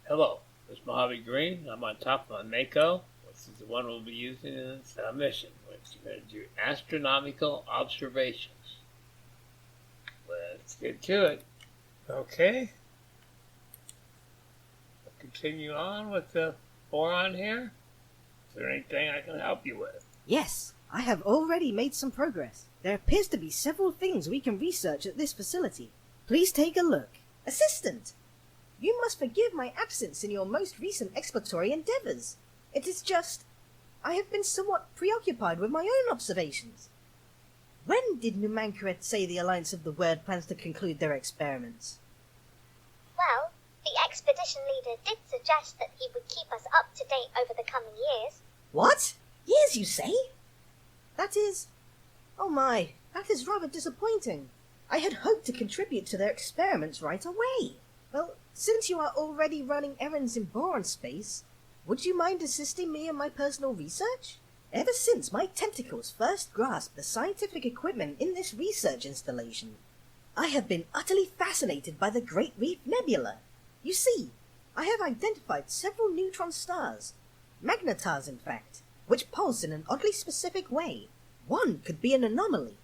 Hello, this is Mojave Green. I'm on top of my Mako, which is the one we'll be using in this mission, which is going to do astronomical observations. Let's get to it. Okay. We'll continue on with the boron here. Is there anything I can help you with? Yes, I have already made some progress. There appears to be several things we can research at this facility. Please take a look. Assistant! You must forgive my absence in your most recent exploratory endeavors. It is just, I have been somewhat preoccupied with my own observations. When did Numankaret say the Alliance of the Word plans to conclude their experiments? Well, the expedition leader did suggest that he would keep us up to date over the coming years. What? Years, you say? That is... Oh my, that is rather disappointing. I had hoped to contribute to their experiments right away. Well, since you are already running errands in boron space, would you mind assisting me in my personal research? Ever since my tentacles first grasped the scientific equipment in this research installation, I have been utterly fascinated by the Great Reef Nebula. You see, I have identified several neutron stars, magnetars in fact, which pulse in an oddly specific way. One could be an anomaly.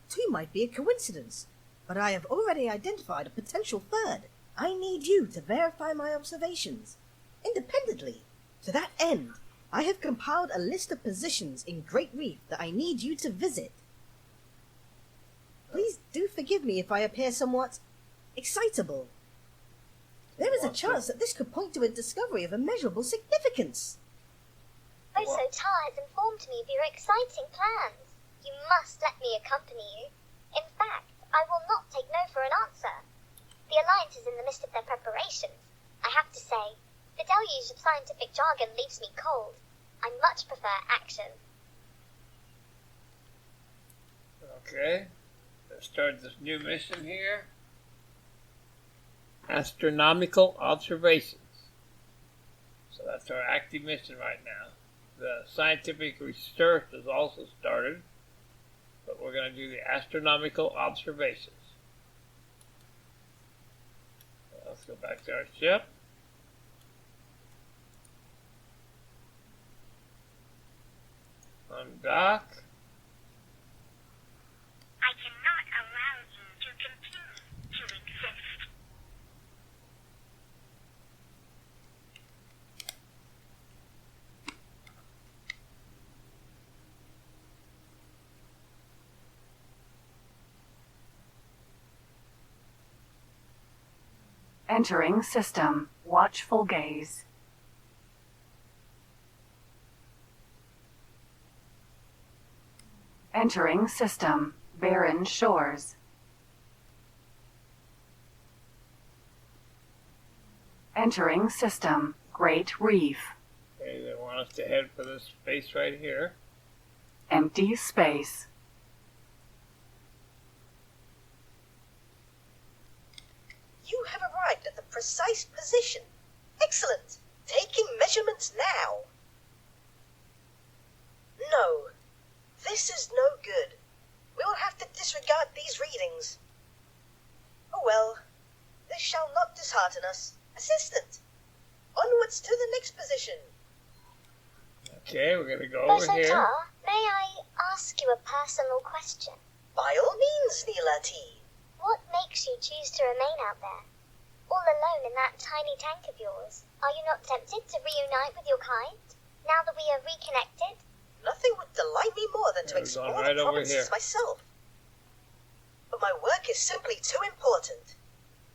Two might be a coincidence, but I have already identified a potential third. I need you to verify my observations, independently. To that end, I have compiled a list of positions in Great Reef that I need you to visit. Please do forgive me if I appear somewhat excitable. There is a chance that this could point to a discovery of immeasurable significance. Osotar has informed me of your exciting plans. You must let me accompany you. In fact, I will not take no for an answer. The Alliance is in the midst of their preparations. I have to say, the deluge of scientific jargon leaves me cold. I much prefer action. Okay. Let's start this new mission here. Astronomical Observations. So that's our active mission right now. The scientific research has also started, but we're going to do the astronomical observations. Let's go back to our ship. Undock. I cannot allow you to continue to exist. Entering system. Watchful gaze. Entering system. Barren shores. Entering system. Great Reef. Okay, they want us to head for this space right here. Empty space. You have arrived at the precise position. Excellent. Taking measurements now. No. This is no good. We will have to disregard these readings. Oh well. This shall not dishearten us. Assistant. Onwards to the next position. Okay, we're going to go over here. Osotar, may I ask you a personal question? By all means, Neela T. What makes you choose to remain out there? All alone in that tiny tank of yours? Are you not tempted to reunite with your kind, now that we are reconnected? Nothing would delight me more than to We're explore going right the over provinces here. myself. But my work is simply too important.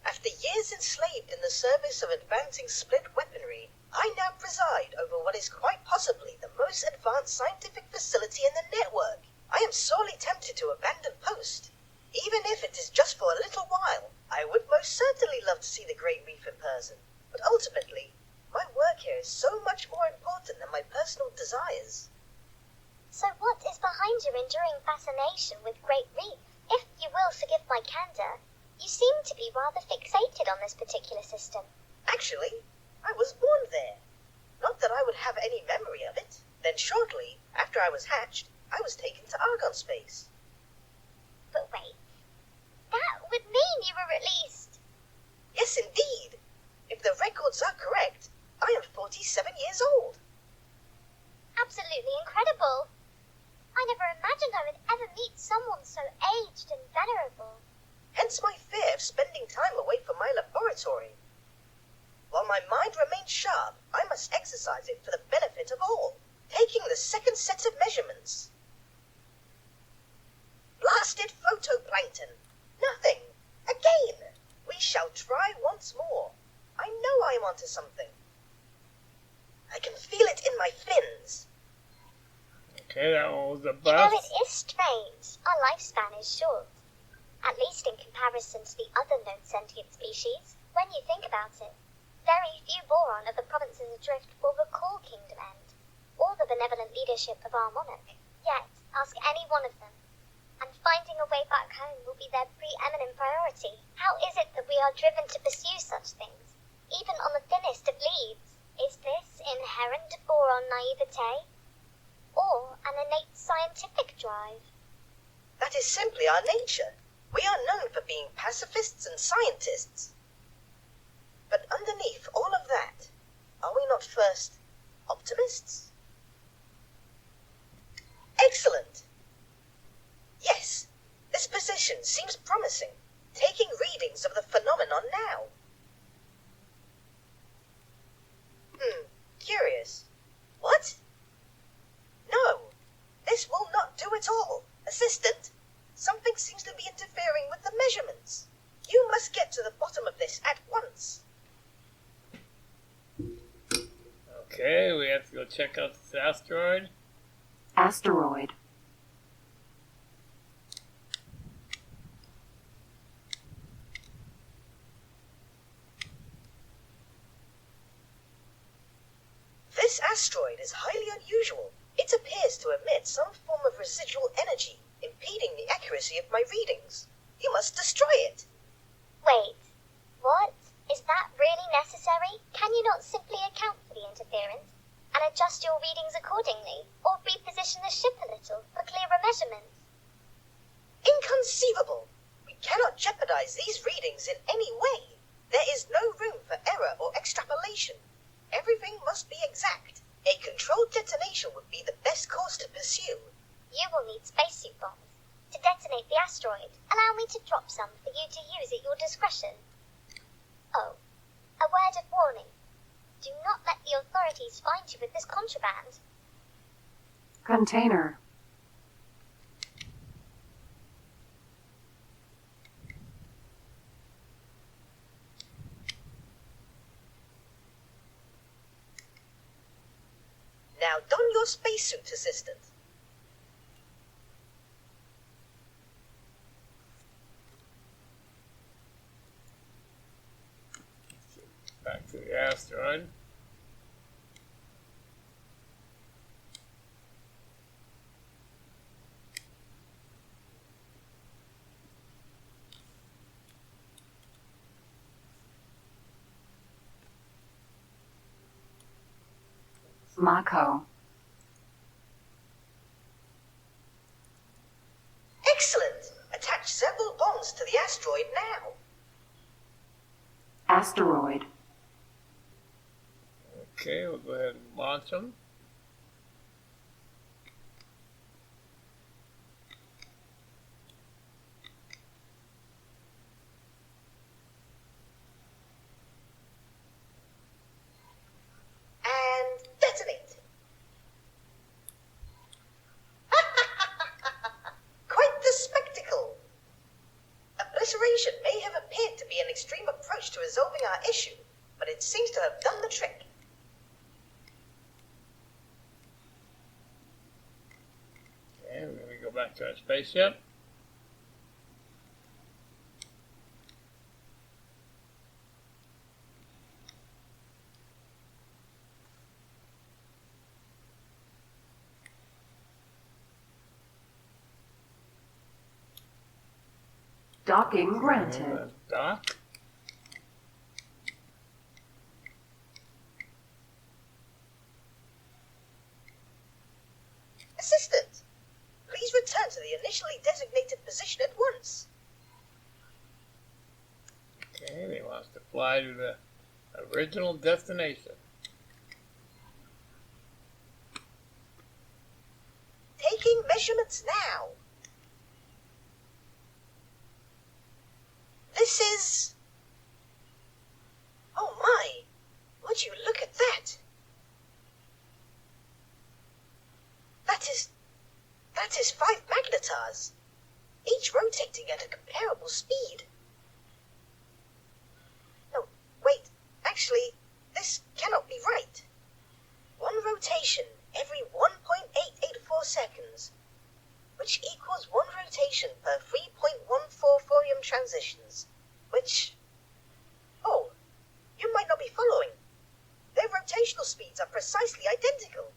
After years enslaved in the service of advancing split weaponry, I now preside over what is quite possibly the most advanced scientific facility in the network. I am sorely tempted to abandon post. Even if it is just for a little while, I would most certainly love to see the Great Reef in person. But ultimately, my work here is so much more important than my personal desires. So what is behind your enduring fascination with Great Reef? If you will forgive my candor, you seem to be rather fixated on this particular system. Actually, I was born there. Not that I would have any memory of it. Then shortly after I was hatched, I was taken to Argon space. But wait, that would mean you were released. Yes, indeed. If the records are correct, I am 47 years old. Absolutely incredible. I never imagined I would ever meet someone so aged and venerable. Hence my fear of spending time away from my laboratory. While my mind remains sharp, I must exercise it for the benefit of all. Taking the second set of measurements. Blasted photoplankton. Nothing. Again. We shall try once more. I know I am onto something. I can feel it in my fins. Okay, that one was a You know, it bust. is strange. Our lifespan is short. At least in comparison to the other known sentient species. When you think about it, very few Boron of the provinces adrift will recall Kingdom End, or the benevolent leadership of our monarch. Yet, ask any one of them, and finding a way back home will be their preeminent priority. How is it that we are driven to pursue such things, even on the thinnest of leads? Is this inherent Boron naivete, or an innate scientific drive? That is simply our nature. We are known for being pacifists and scientists. But underneath all of that, are we not first optimists? Excellent! Yes, this position seems promising. Taking readings of the phenomenon now. Curious. What? No, this will not do at all. Assistant, something seems to be interfering with the measurements. You must get to the bottom of this at once. Okay, we have to go check out this asteroid. Asteroid. This asteroid is highly unusual. It appears to emit some form of residual energy, impeding the accuracy of my readings. You must destroy it. Wait, what? Is that really necessary? Can you not simply account for the interference and adjust your readings accordingly, or reposition the ship a little for clearer measurements? Inconceivable! We cannot jeopardize these readings in any way. There is no room for error or extrapolation. Everything must be exact. A controlled detonation would be the best course to pursue. You will need spacesuit bombs to detonate the asteroid. Allow me to drop some for you to use at your discretion. Oh, a word of warning. Do not let the authorities find you with this contraband. Container. Now don your spacesuit, assistant. Back to the asteroid. Mako. Excellent! Attach several bombs to the asteroid now. Asteroid. Okay, we'll go ahead and launch them. And detonate. Quite the spectacle. Obliteration may have appeared to be an extreme approach to resolving our issue, but it seems to have done the trick. Okay, we're going to go back to our spaceship. Docking granted. Dock. Assistant, please return to the initially designated position at once. Okay, they want us to fly to the original destination. Taking measurements now. This is... Oh my! Would you look at that? That is 5 magnetars, each rotating at a comparable speed. No, wait, actually, this cannot be right. One rotation every 1.884 seconds, which equals one rotation per 3.14 Fourier transitions, which... Oh, you might not be following. Their rotational speeds are precisely identical.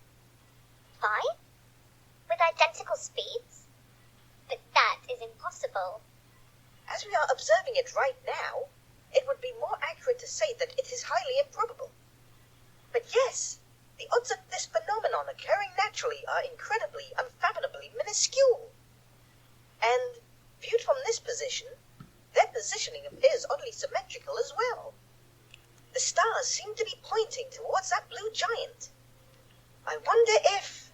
5? With identical speeds? But that is impossible. As we are observing it right now, it would be more accurate to say that it is highly improbable. But yes, the odds of this phenomenon occurring naturally are incredibly, unfathomably minuscule. And, viewed from this position, their positioning appears oddly symmetrical as well. The stars seem to be pointing towards that blue giant. I wonder if...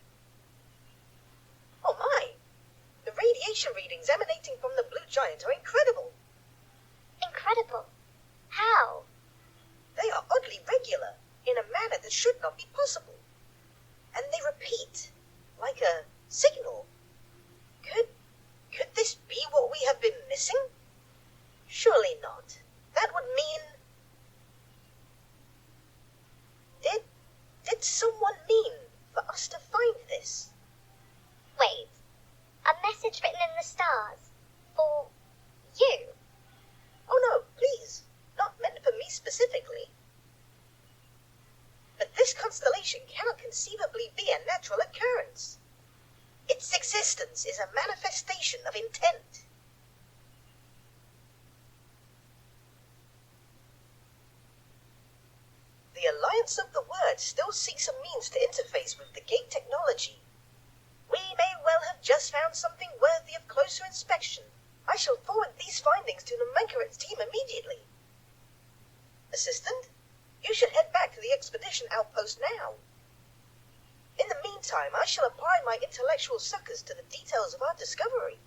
Oh my! The radiation readings emanating from the blue giant are incredible. Incredible? How? They are oddly regular, in a manner that should not be possible. And they repeat, like a signal. Could this be what we have been missing? Surely not. That would mean... Did someone mean for us to find this? Wait. A message written in the stars. For you? Oh no, please. Not meant for me specifically. But this constellation cannot conceivably be a natural occurrence. Its existence is a manifestation of intent. The Alliance of the Word still seeks a means to interface with the gate technology. We may well have just found something worthy of closer inspection. I shall forward these findings to the Nomenclator's team immediately. Assistant, you should head back to the expedition outpost now. In the meantime, I shall apply my intellectual suckers to the details of our discovery.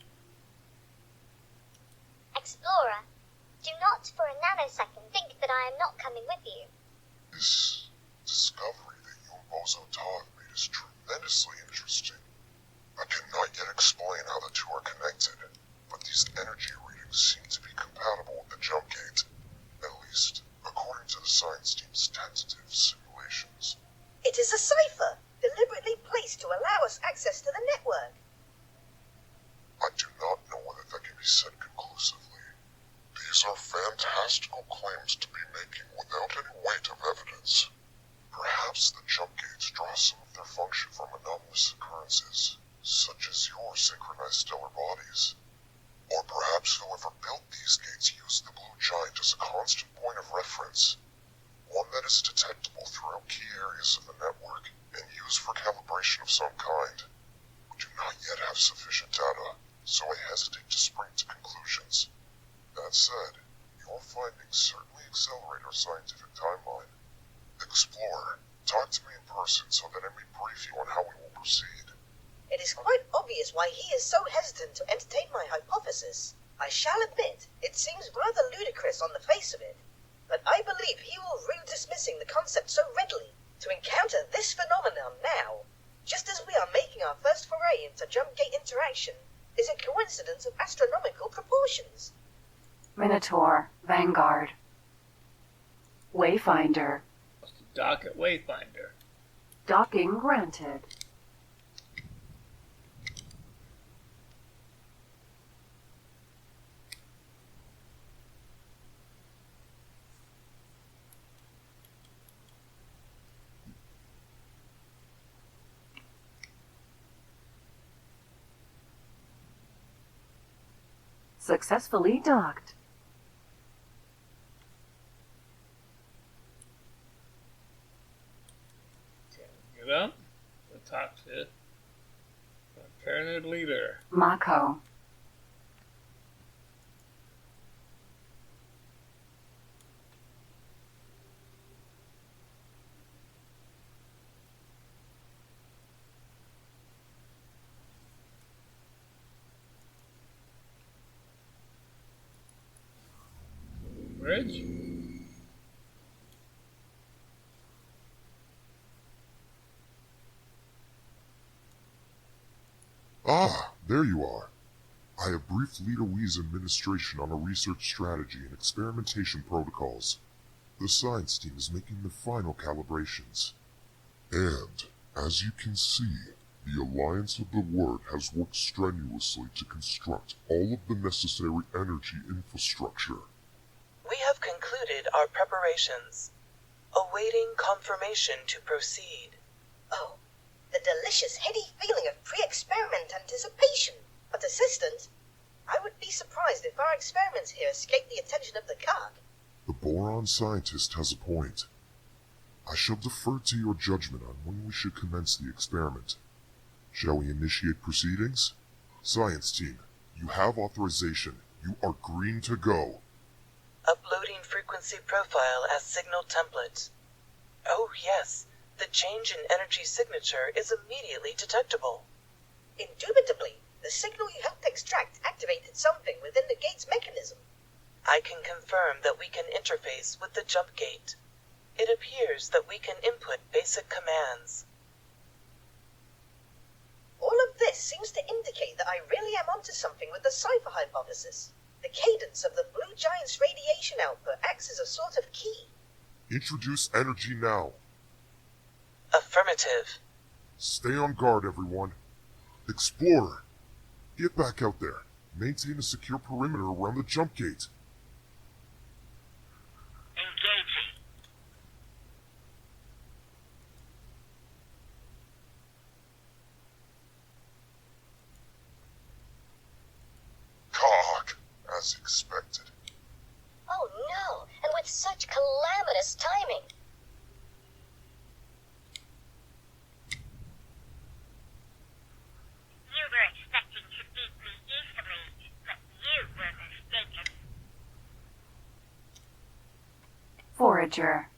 Explorer, do not for a nanosecond think that I am not coming with you. This discovery that you and Bozo Ta have made is tremendously interesting. I cannot yet explain how the two are connected, but these energy readings seem to be compatible with the jump gate, at least according to the science team's tentative simulations. It is a cipher, deliberately placed to allow us access to the network. I do not know whether that can be said conclusively. These are fantastical claims to be making without any weight of evidence. Perhaps the jump gates draw some of their function from anomalous occurrences, such as your synchronized stellar bodies. Or perhaps whoever built these gates used the blue giant as a constant point of reference, one that is detectable throughout key areas of the network and used for calibration of some kind. We do not yet have sufficient data, so I hesitate to spring to conclusions. That said, your findings certainly accelerate our scientific timeline. Explorer, talk to me in person so that I may brief you on how we will proceed. It is quite obvious why he is so hesitant to entertain my hypothesis. I shall admit, it seems rather ludicrous on the face of it, but I believe he will rue dismissing the concept so readily. To encounter this phenomenon now, just as we are making our first foray into jump gate interaction, is a coincidence of astronomical proportions. Minotaur, Vanguard. Wayfinder. Dock at Wayfinder. Docking granted. Successfully docked. Get up. The top shit. Pyramid leader. Mako. fridge. Ah, there you are. I have briefed Leader-Wee's administration on a research strategy and experimentation protocols. The science team is making the final calibrations. And, as you can see, the Alliance of the Word has worked strenuously to construct all of the necessary energy infrastructure. We have concluded our preparations, awaiting confirmation to proceed. Oh, the delicious, heady feeling of pre-experiment anticipation. But, Assistant, I would be surprised if our experiments here escape the attention of the Cog. The boron scientist has a point. I shall defer to your judgment on when we should commence the experiment. Shall we initiate proceedings? Science team, you have authorization. You are green to go. Uploading frequency profile as signal template. Oh yes, the change in energy signature is immediately detectable. Indubitably, the signal you helped extract activated something within the gate's mechanism. I can confirm that we can interface with the jump gate. It appears that we can input basic commands. All of this seems to indicate that I really am onto something with the cipher hypothesis. The cadence of the blue giant's radiation output acts as a sort of key. Introduce energy now. Affirmative. Stay on guard, everyone. Explorer, get back out there. Maintain a secure perimeter around the jump gate. Engaging. Cog, as expected. Oh no, and with such calamitous timing. You were expecting to beat me easily, but you were mistaken. Forager.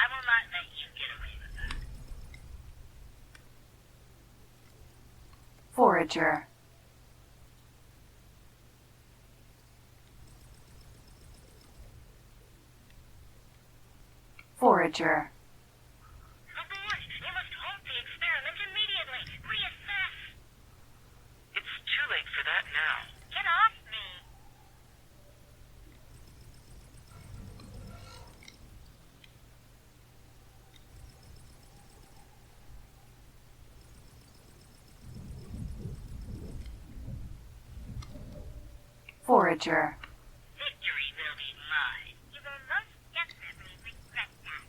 I will not let you get away with that. Forager. Forager. Aboard! You must halt the experiment immediately! Reassess! It's too late for that now. Get off me! Forager. Victory will be mine. You will most definitely regret that.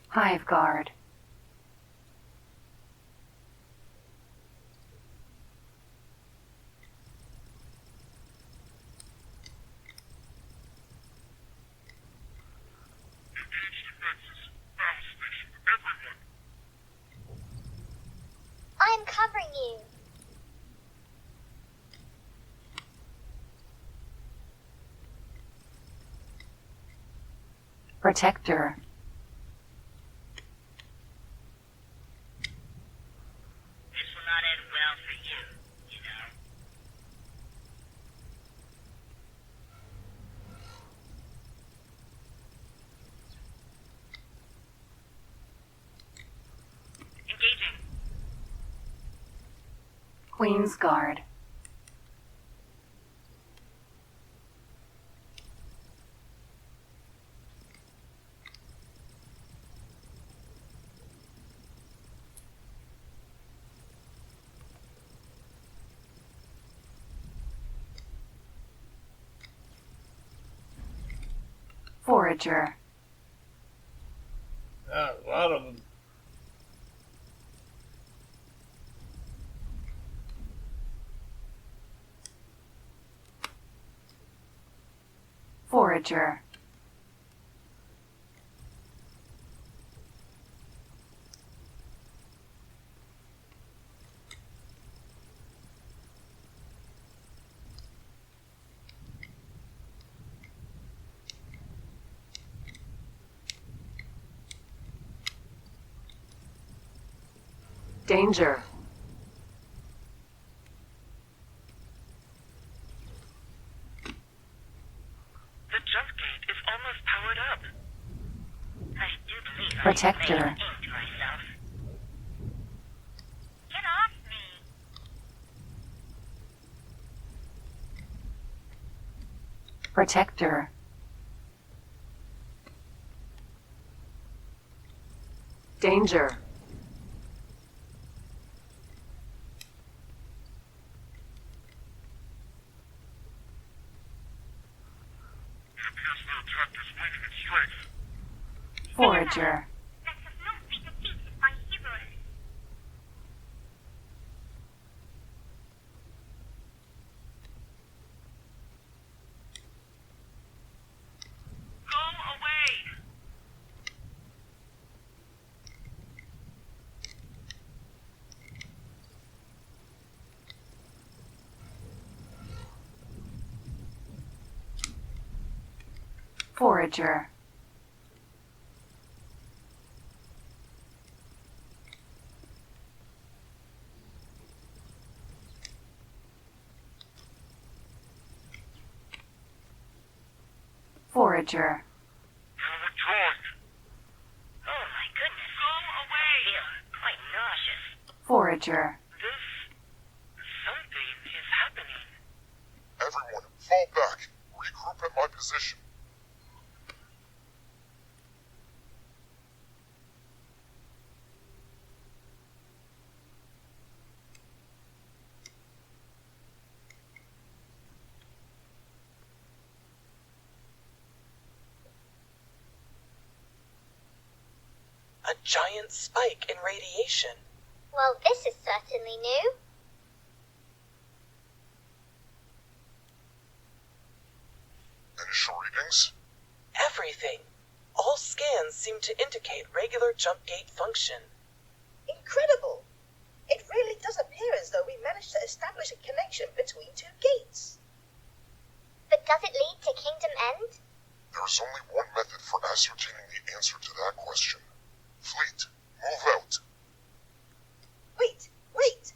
Hive Guard. I'm covering you. Protector. This will not end well for you, you know. Engaging. Queen's Guard. Forager. A lot of them. Forager. Danger. The jump gate is almost powered up. I do believe Protector. I made to myself. Get off me! Protector. Danger. It appears the attack is waning in strength. Forager. Let us not be defeated by heroes. Go away! Forager. Forager. You're withdrawn. Oh my goodness. Go away! I feel quite nauseous. Forager. Something is happening. Everyone, fall back. Regroup at my position. A giant spike in radiation. Well, this is certainly new. Initial readings? Everything. All scans seem to indicate regular jump gate function. Incredible! It really does appear as though we managed to establish a connection between two gates. But does it lead to Kingdom End? There is only one method for ascertaining the answer to that question. Fleet, move out. Wait, wait!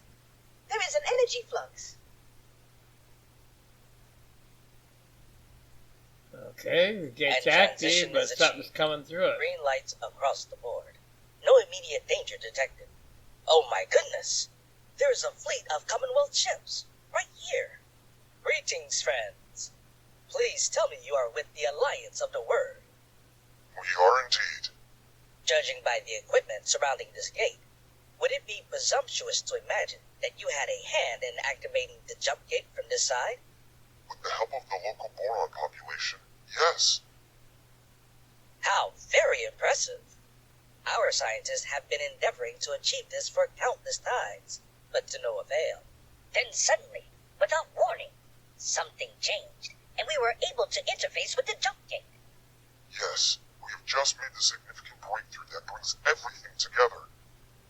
There is an energy flux. Okay, the gate's And active, transition but is something's achieved. coming through it. Green lights across the board. No immediate danger detected. Oh my goodness! There is a fleet of Commonwealth ships, right here. Greetings, friends. Please tell me you are with the Alliance of the Word. We are indeed. Judging by the equipment surrounding this gate, would it be presumptuous to imagine that you had a hand in activating the jump gate from this side? With the help of the local boron population, yes. How very impressive. Our scientists have been endeavoring to achieve this for countless times, but to no avail. Then suddenly, without warning, something changed, and we were able to interface with the jump gate. Yes, we have just made the significant breakthrough that brings everything together.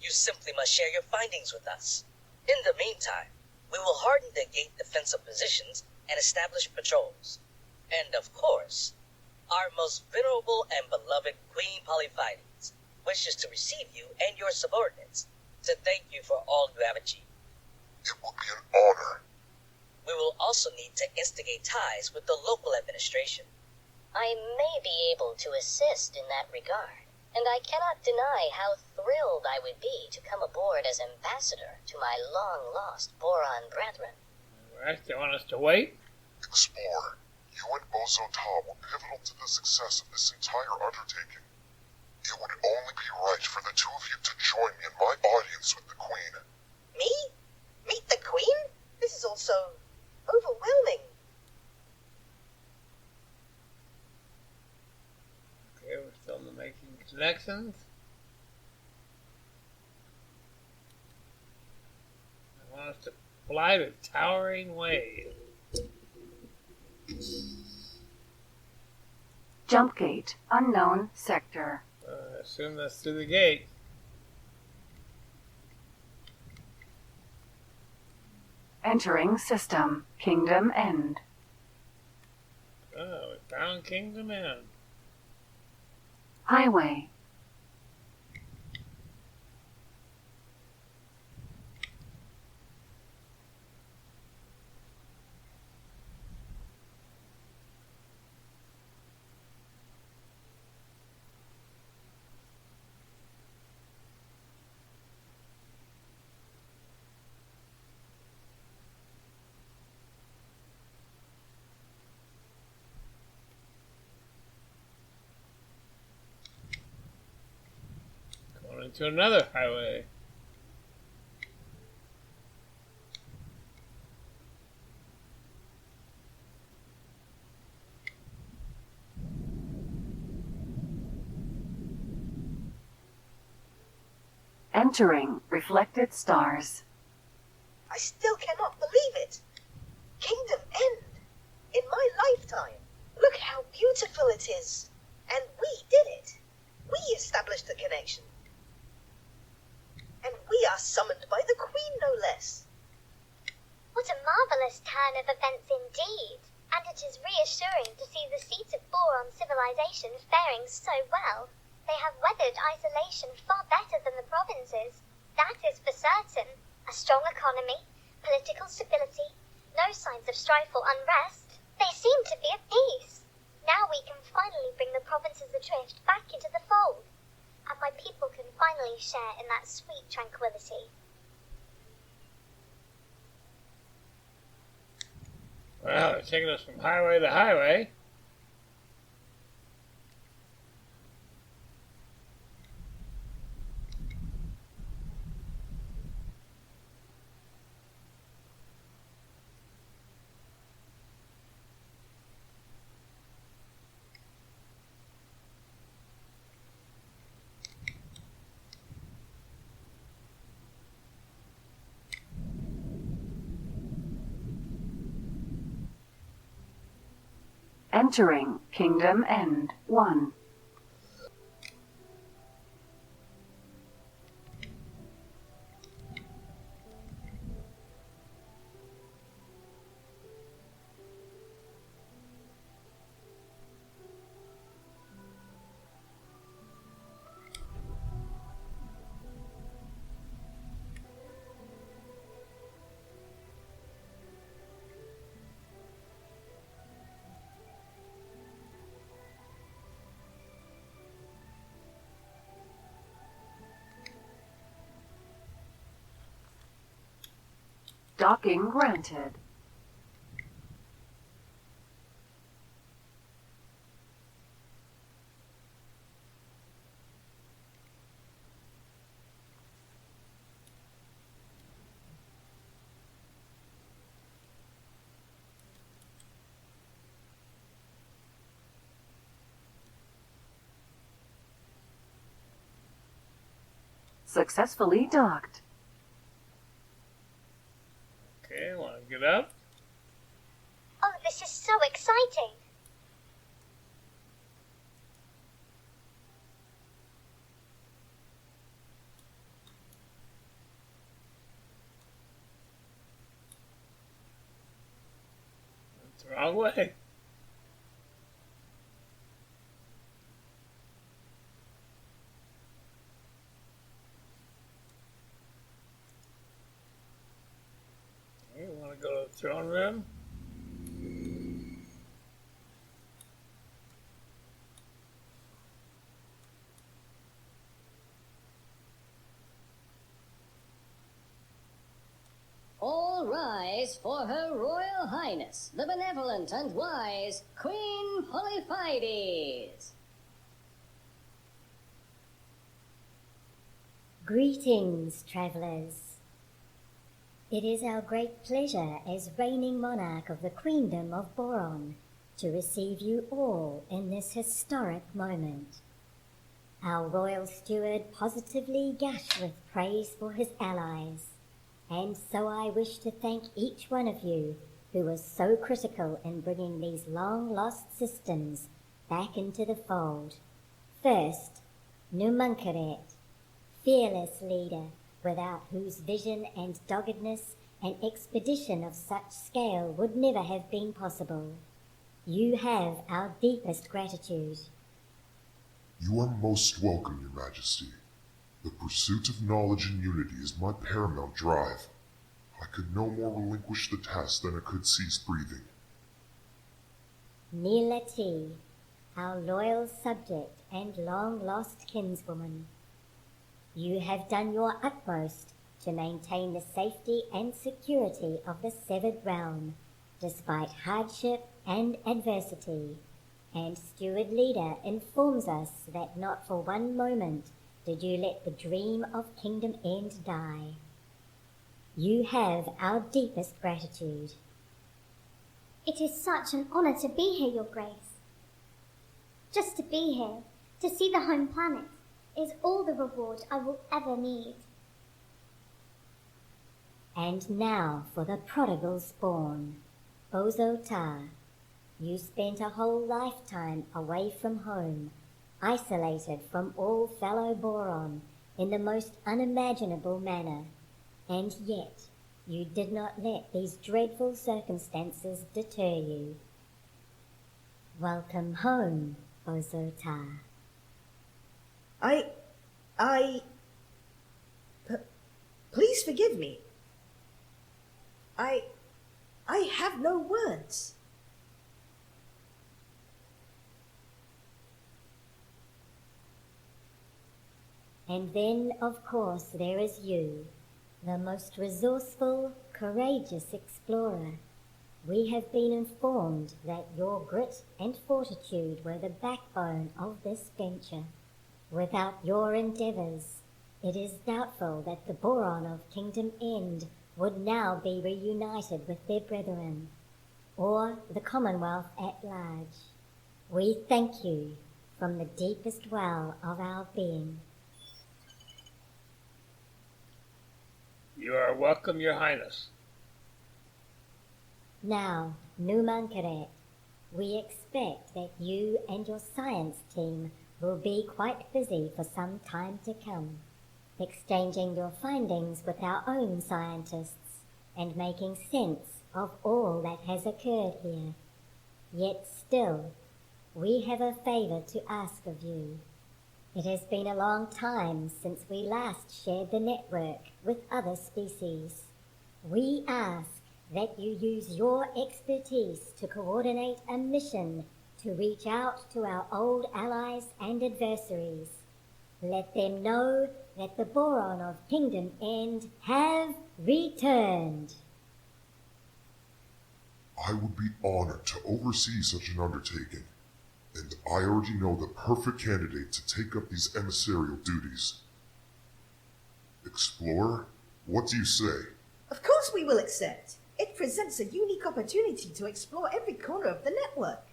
You simply must share your findings with us. In the meantime, we will harden the gate defensive positions and establish patrols. And of course, our most venerable and beloved Queen Polyphides wishes to receive you and your subordinates to thank you for all you have achieved. It would be an honor. We will also need to instigate ties with the local administration. I may be able to assist in that regard, and I cannot deny how thrilled I would be to come aboard as ambassador to my long-lost Boron brethren. Alright, they want us to wait? Explorer, you and Bozo Ta were pivotal to the success of this entire undertaking. It would only be right for the two of you to join me in my audience with the Queen. Me? Meet the Queen? This is all so overwhelming. Okay, we're still making connections. I want us to fly the towering wave. Jump gate. Unknown sector. I assume that's through the gate. Entering system. Kingdom End. Oh, we found Kingdom End. Highway. to another highway. Entering reflected stars. I still cannot believe it. Kingdom End. In my lifetime. Look how beautiful it is. And we did it. We established the connection. And we are summoned by the Queen, no less. What a marvellous turn of events indeed. And it is reassuring to see the seat of Boron civilization faring so well. They have weathered isolation far better than the provinces. That is for certain. A strong economy, political stability, no signs of strife or unrest. They seem to be at peace. Now we can finally bring the provinces adrift back into the fold, and my people can finally share in that sweet tranquility. Well, they're taking us from highway to highway. Entering Kingdom End 1. Docking granted. Successfully docked. Okay, want to get up? Oh, this is so exciting! That's the wrong way. Okay, want to go to the throne room? All rise for Her Royal Highness, the benevolent and wise Queen Polyphides. Greetings, travellers. It is our great pleasure as reigning monarch of the Queendom of Boron to receive you all in this historic moment. Our royal steward positively gushed with praise for his allies, and so I wish to thank each one of you who was so critical in bringing these long-lost systems back into the fold. First, Numunkaret, fearless leader, without whose vision and doggedness an expedition of such scale would never have been possible. You have our deepest gratitude. You are most welcome, Your Majesty. The pursuit of knowledge and unity is my paramount drive. I could no more relinquish the task than I could cease breathing. Nila T, our loyal subject and long-lost kinswoman. You have done your utmost to maintain the safety and security of the severed realm, despite hardship and adversity, and Steward Leader informs us that not for one moment did you let the dream of Kingdom End die. You have our deepest gratitude. It is such an honor to be here, Your Grace. Just to be here, to see the home planet, is all the reward I will ever need. And now for the prodigal spawn, Bozo-Ta. You spent a whole lifetime away from home, isolated from all fellow Boron in the most unimaginable manner, and yet you did not let these dreadful circumstances deter you. Welcome home, Bozo-Ta. Please forgive me. I have no words. And then, of course, there is you, the most resourceful, courageous explorer. We have been informed that your grit and fortitude were the backbone of this venture. Without your endeavors, it is doubtful that the Boron of Kingdom End would now be reunited with their brethren, or the Commonwealth at large. We thank you from the deepest well of our being. You are welcome, Your Highness. Now, Numankaret, we expect that you and your science team will be quite busy for some time to come, exchanging your findings with our own scientists and making sense of all that has occurred here. Yet still, we have a favor to ask of you. It has been a long time since we last shared the network with other species. We ask that you use your expertise to coordinate a mission to reach out to our old allies and adversaries. Let them know that the Boron of Kingdom End have returned. I would be honored to oversee such an undertaking, and I already know the perfect candidate to take up these emissarial duties. Explorer, what do you say? Of course we will accept. It presents a unique opportunity to explore every corner of the network.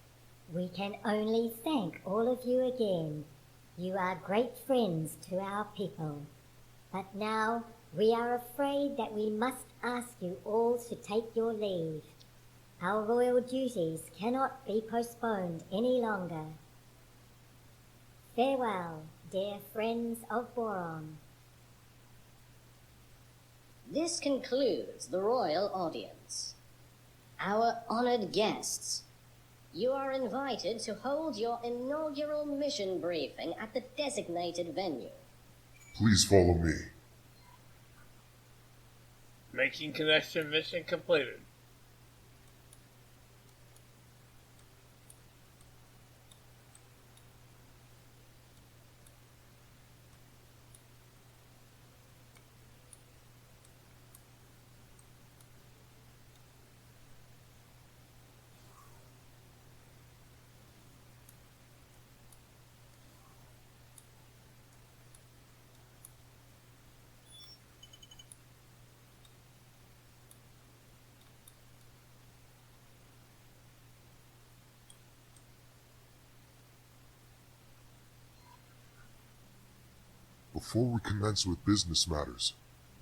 We can only thank all of you again. You are great friends to our people. But now we are afraid that we must ask you all to take your leave. Our royal duties cannot be postponed any longer. Farewell, dear friends of Boron. This concludes the royal audience. Our honored guests, you are invited to hold your inaugural mission briefing at the designated venue. Please follow me. Making connection mission completed. Before we commence with business matters,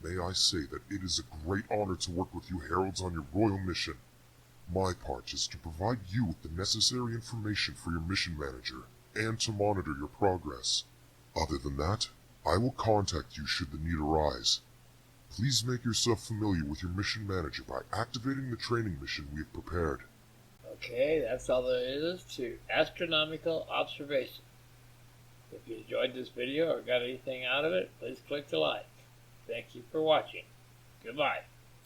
may I say that it is a great honor to work with you heralds on your royal mission. My part is to provide you with the necessary information for your mission manager and to monitor your progress. Other than that, I will contact you should the need arise. Please make yourself familiar with your mission manager by activating the training mission we have prepared. Okay, that's all there is to Astronomical Observations. If you enjoyed this video or got anything out of it, please click the like. Thank you for watching. Goodbye.